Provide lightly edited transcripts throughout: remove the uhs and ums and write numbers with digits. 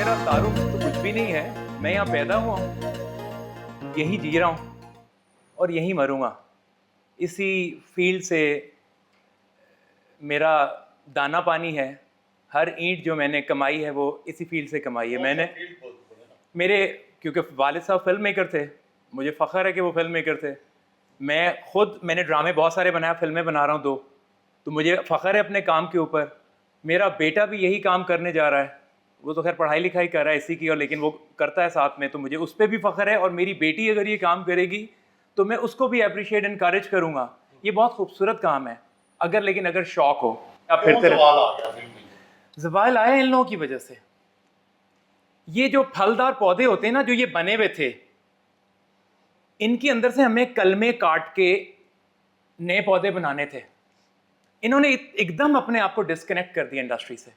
मेरा तारुफ तो कुछ भी नहीं है। मैं यहाँ पैदा हुआ हूँ, यहीं जी रहा हूँ और यहीं मरूंगा। इसी फील्ड से मेरा दाना पानी है। हर ईंट जो मैंने कमाई है वो इसी फील्ड से कमाई है मैंने। मेरे क्योंकि वालिद साहब फिल्म मेकर थे, मुझे फ़ख्र है कि वो फिल्म मेकर थे। मैंने ड्रामे बहुत सारे बनाया, फिल्में बना रहा हूँ दो, तो मुझे फ़ख्र है अपने काम के ऊपर। मेरा बेटा भी यही काम करने जा रहा है, वो तो खैर पढ़ाई लिखाई कर रहा है इसी की, और लेकिन वो करता है साथ में, तो मुझे उस पर भी फ़ख्र है। और मेरी बेटी अगर ये काम करेगी तो मैं उसको भी अप्रिशिएट इनकरेज करूँगा। ये बहुत खूबसूरत काम है, अगर शौक हो। आप फिरते रहे, ज़वाल आया इन लोगों की वजह से। ये जो फलदार पौधे होते हैं ना, जो ये बने हुए थे, इनके अंदर से हमें कलमे काट के नए पौधे बनाने थे। इन्होंने एकदम अपने आप को डिस्कनेक्ट कर दिया इंडस्ट्री से।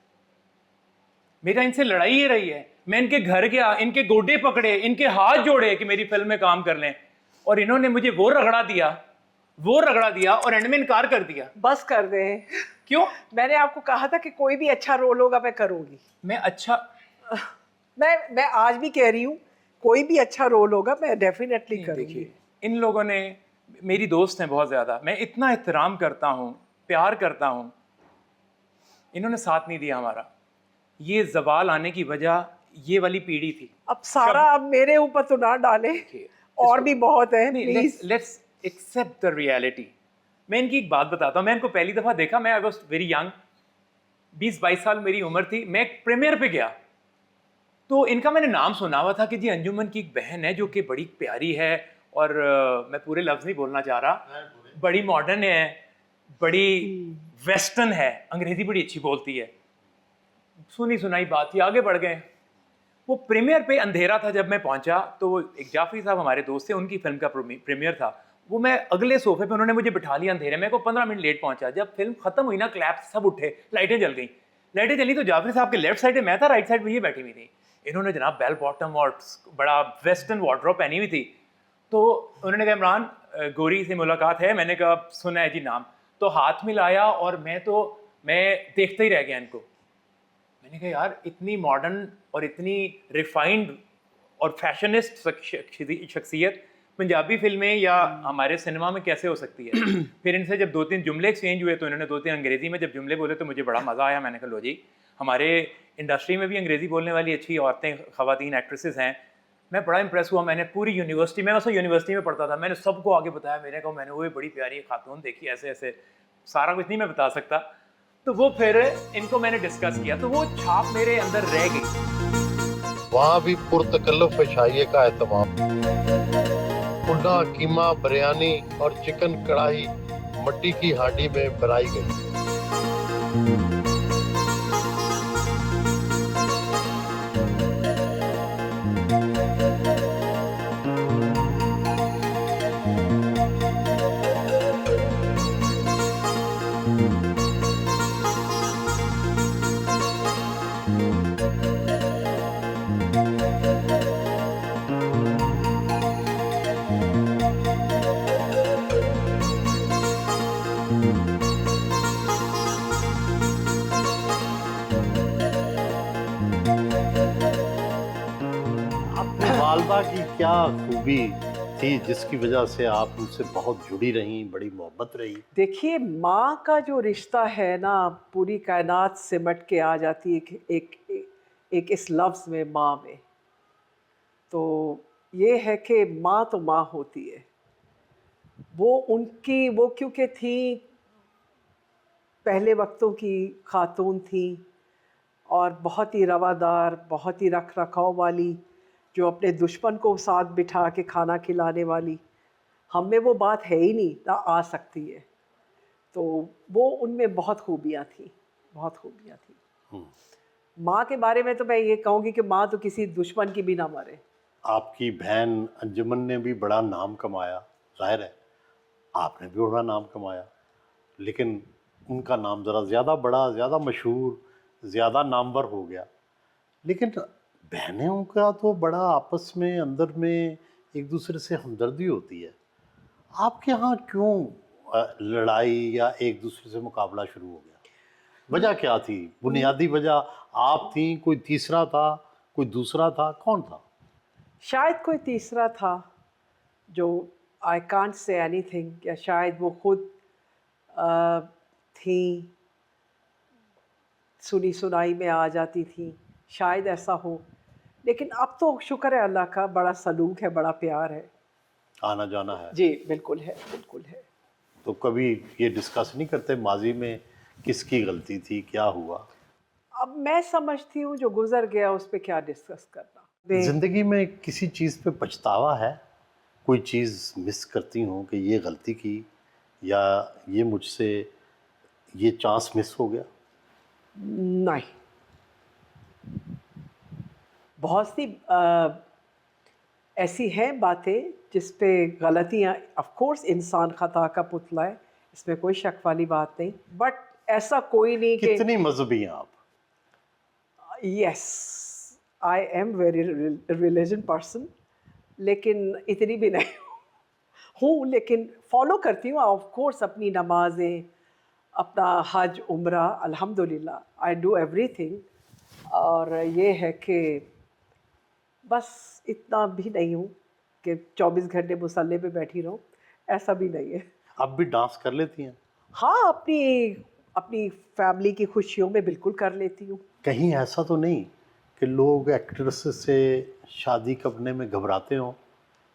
मेरा इनसे लड़ाई ये रही है, मैं इनके घर गया, इनके गोडे पकड़े, इनके हाथ जोड़े कि मेरी फिल्म में काम कर लें, और इन्होंने मुझे वो रगड़ा दिया और एंड में इनकार कर दिया। बस कर दें। क्यों? मैंने आपको कहा था कि कोई भी अच्छा रोल होगा मैं करूंगी। मैं आज भी कह रही हूँ, कोई भी अच्छा रोल होगा मैं डेफिनेटली करूंगी। देखिए, इन लोगों ने, मेरी दोस्त हैं बहुत ज़्यादा, मैं इतना एहतराम करता हूँ, प्यार करता हूँ, इन्होंने साथ नहीं दिया हमारा। ये ज़वाल आने की वजह ये वाली पीढ़ी थी। अब सारा अब मेरे ऊपर तो ना डाले, और भी बहुत है। Please let's accept the reality. मैं इनकी एक बात बताता हूँ। मैं इनको पहली दफ़ा देखा, मैं आई वॉज वेरी यंग, 20-22 साल मेरी उम्र थी। मैं एक प्रीमियर पे गया, तो इनका मैंने नाम सुना हुआ था कि जी अंजुमन की एक बहन है जो कि बड़ी प्यारी है, और मैं पूरे लफ्ज़ नहीं बोलना चाह रहा, बड़ी मॉडर्न है, बड़ी वेस्टर्न है, अंग्रेज़ी बड़ी अच्छी बोलती है। सुनी सुनाई बात थी, आगे बढ़ गए। वो प्रीमियर पे अंधेरा था जब मैं पहुंचा, तो वो एक जाफरी साहब हमारे दोस्त थे, उनकी फिल्म का प्रीमियर था। वो मैं अगले सोफे पे, उन्होंने मुझे बिठा लिया अंधेरे में। को 15 मिनट लेट पहुंचा। जब फिल्म खत्म हुई ना, क्लैप सब उठे, लाइटें जल गई। लाइटें जली तो जाफरी साहब के लेफ्ट साइड में मैं था, राइट साइड में ये बैठी हुई थी। इन्होंने जनाब बेल बॉटम और बड़ा वेस्टर्न वार्डरोब पहनी हुई थी। तो उन्होंने कहा, इमरान गोरी से मुलाकात है। मैंने कहा सुना है जी नाम। तो हाथ मिलाया और मैं देखते ही रह गया इनको। मैंने कहा यार, इतनी मॉडर्न और इतनी रिफाइंड और फैशनिस्ट शख्सियत पंजाबी फिल्में या हमारे सिनेमा में कैसे हो सकती है। फिर इनसे जब 2-3 जुमले एक्सचेंज हुए, तो इन्होंने 2-3 अंग्रेज़ी में जब जुमले बोले तो मुझे बड़ा मज़ा आया। मैंने कहा लो जी, हमारे इंडस्ट्री में भी अंग्रेज़ी बोलने वाली अच्छी औरतें, ख़वातीन एक्ट्रेसेस हैं। मैं बड़ा इंप्रेस हुआ। मैंने पूरी यूनिवर्सिटी में, मैं उसमें यूनिवर्सिटी में पढ़ता था, मैंने सबको आगे बताया। मैंने कहा मैंने वो बड़ी प्यारी खातून देखी, ऐसे ऐसे, सारा कुछ नहीं मैं बता सकता। तो वो फिर इनको मैंने डिस्कस किया, तो वो छाप मेरे अंदर रह गई। वहाँ भी पुरतकल्लुफ शाइए का एहतमाम। पुलाव, कीमा, बिरयानी और चिकन कढ़ाई मट्टी की हांडी में बनाई गई। वालदा की क्या खूबी थी जिसकी वजह से आप उनसे बहुत जुड़ी रहीं, बड़ी मोहब्बत रही? देखिए, माँ का जो रिश्ता है ना, पूरी कायनात सिमट के आ जाती है एक इस लफ्ज़ में, माँ में। तो ये है कि माँ तो माँ होती है। वो क्योंकि थी, पहले वक्तों की खातून थी, और बहुत ही रवादार, बहुत ही रख रखाव वाली, जो अपने दुश्मन को साथ बिठा के खाना खिलाने वाली। हम में वो बात है ही नहीं, ना आ सकती है। तो वो उनमें बहुत खूबियाँ थी, बहुत खूबियाँ थी। माँ के बारे में तो मैं ये कहूँगी कि माँ तो किसी दुश्मन की भी ना मरे। आपकी बहन अंजुमन ने भी बड़ा नाम कमाया, जाहिर है आपने भी बड़ा नाम कमाया, लेकिन उनका नाम ज़रा ज़्यादा बड़ा, ज़्यादा मशहूर, ज़्यादा नामवर हो गया। लेकिन बहनों का तो बड़ा आपस में, अंदर में एक दूसरे से हमदर्दी होती है। आपके यहाँ क्यों लड़ाई या एक दूसरे से मुकाबला शुरू हो गया? वजह क्या थी? बुनियादी वजह आप थी, कोई तीसरा था, कोई दूसरा था, कौन था? शायद कोई तीसरा था जो आई कांट से एनीथिंग, या शायद वो खुद थी, सुनी सुनाई में आ जाती थी, शायद ऐसा हो। लेकिन अब तो शुक्र है अल्लाह का, बड़ा सलूक है, बड़ा प्यार है। आना जाना है। जी बिल्कुल है, बिल्कुल है। तो कभी ये डिस्कस नहीं करते माजी में किसकी गलती थी, क्या हुआ? अब मैं समझती हूँ जो गुजर गया उस पर क्या डिस्कस करना। जिंदगी में किसी चीज़ पे पछतावा है? कोई चीज़ मिस करती हूँ कि ये गलती की, या ये मुझसे ये चांस मिस हो गया? नहीं, बहुत सी ऐसी हैं बातें जिस पे गलतियाँ, ऑफ कोर्स इंसान खता का पुतला है, इसमें कोई शक वाली बात नहीं, बट ऐसा कोई नहीं कि कितनी मजहबी हैं आप? Yes, I am very religion person, लेकिन इतनी भी नहीं हूँ, लेकिन फॉलो करती हूँ ऑफ कोर्स अपनी नमाजें, अपना हज उम्रा, अल्हम्दुलिल्लाह आई डू एवरीथिंग। और ये है कि बस इतना भी नहीं हूँ कि 24 घंटे मुसल्ले पे बैठी रहूँ, ऐसा भी नहीं है। आप भी डांस कर लेती हैं? हाँ, अपनी अपनी फैमिली की खुशियों में बिल्कुल कर लेती हूँ। कहीं ऐसा तो नहीं कि लोग एक्ट्रेस से शादी करने में घबराते हों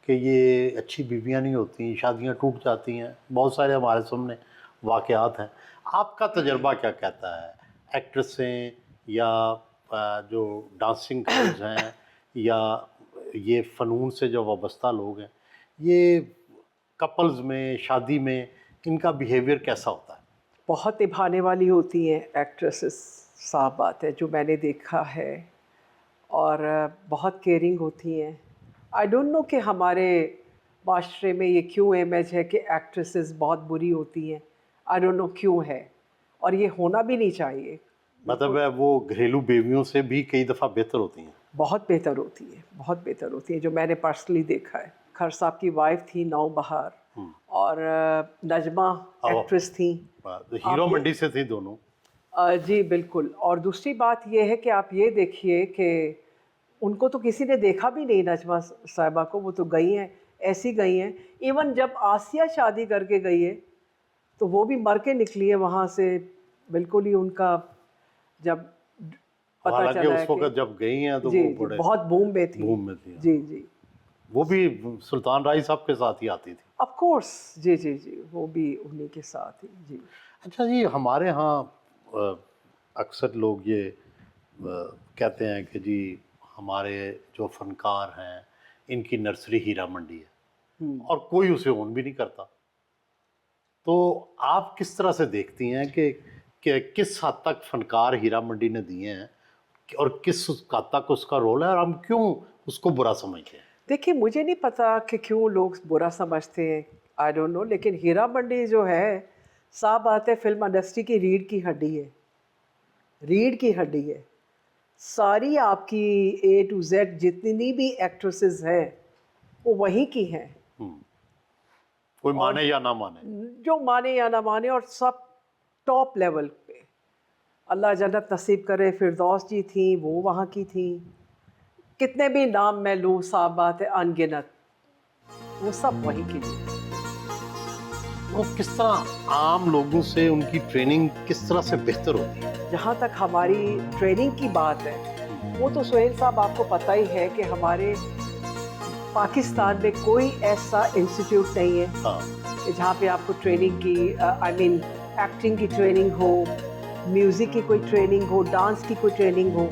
कि ये अच्छी बीवियां नहीं होती, शादियां टूट जाती हैं? बहुत सारे हमारे सामने वाक़यात हैं। आपका तजर्बा क्या कहता है? एक्ट्रेसें या जो डांसिंग गर्ल्स हैं या ये फ़नून से जो वाबस्ता लोग हैं, ये कपल्स में, शादी में इनका बिहेवियर कैसा होता है? बहुत निभाने वाली होती हैं एक्ट्रेसेस, साफ बात है, जो मैंने देखा है, और बहुत केयरिंग होती हैं। आई डोंट नो कि हमारे माशरे में ये क्यों इमेज है कि एक्ट्रेसेस बहुत बुरी होती हैं। आई डोंट नो क्यों है, और ये होना भी नहीं चाहिए। मतलब है वो घरेलू बीवियों से भी कई दफ़ा बेहतर होती हैं। बहुत बेहतर होती है, बहुत बेहतर होती है, जो मैंने पर्सनली देखा है। खर साहब की वाइफ थी नौबहार, और नजमा एक्ट्रेस थी, हीरो मंडी से थी दोनों। जी बिल्कुल। और दूसरी बात ये है कि आप ये देखिए कि उनको तो किसी ने देखा भी नहीं, नजमा साहिबा को, वो तो गई हैं, ऐसी गई हैं। इवन जब आसिया शादी करके गई है तो वो भी मर के निकली है वहाँ से, बिल्कुल ही उनका जब पता हालांकि चला उस है वक्त कि जब गई हैं तो जी, वो जी, बड़े बहुत बूम में थी। बूम में थी। जी जी, वो भी सुल्तान राय साहब के साथ ही आती थी। ऑफ कोर्स, जी जी जी, वो भी उन्हीं के साथ ही। जी अच्छा जी, हमारे यहाँ अक्सर लोग ये कहते हैं कि जी हमारे जो फनकार हैं इनकी नर्सरी हीरा मंडी है, और कोई उसे ओन भी नहीं करता। तो आप किस तरह से देखती हैं कि किस हद तक फनकार हीरा मंडी ने दिए हैं और किस हद तक उसका रोल है, और हम क्यों उसको बुरा समझते हैं? देखिए, मुझे नहीं पता कि क्यों लोग बुरा समझते हैं, आई डोंट नो, लेकिन हीरा मंडी जो है, साफ बात है, फिल्म इंडस्ट्री की रीढ़ की हड्डी है, रीढ़ की हड्डी है। सारी आपकी A to Z जितनी भी एक्ट्रेसेस हैं वो वहीं की हैं, कोई माने या ना माने, जो माने या ना माने, और सब टॉप लेवल पे। अल्लाह जन्नत नसीब करे, फिरदौस जी थी, वो वहाँ की थी। कितने भी नाम मैं लूँ, साफ बात है, अनगिनत, वो सब वहीं की थी। वो किस तरह आम लोगों से उनकी ट्रेनिंग किस तरह से बेहतर होती है? जहाँ तक हमारी ट्रेनिंग की बात है, वो तो सोहेल साहब आपको पता ही है कि हमारे पाकिस्तान में कोई ऐसा इंस्टीट्यूट नहीं है हाँ। जहाँ पे आपको ट्रेनिंग की, आई मीन एक्टिंग की ट्रेनिंग हो, म्यूज़िक की कोई ट्रेनिंग हो, डांस की कोई ट्रेनिंग हो,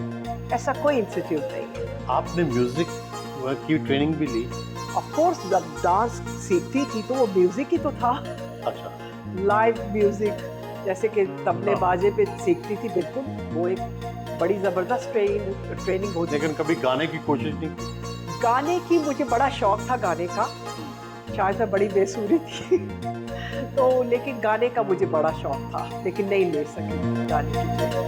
ऐसा कोई इंस्टीट्यूट नहीं है। आपने म्यूजिक की ट्रेनिंग भी ली? ऑफ कोर्स, जब डांस सीखती थी तो वो म्यूज़िक ही तो था। अच्छा। लाइव म्यूज़िक, जैसे कि तबले बाजे पे सीखती थी, बिल्कुल वो एक बड़ी ज़बरदस्त ट्रेनिंग होती। लेकिन कभी गाने की कोशिश नहीं की? गाने की मुझे बड़ा शौक था गाने का, शायद मैं बड़ी बेसुरी थी तो लेकिन गाने का मुझे बड़ा शौक था, लेकिन नहीं ले सकी गाने की।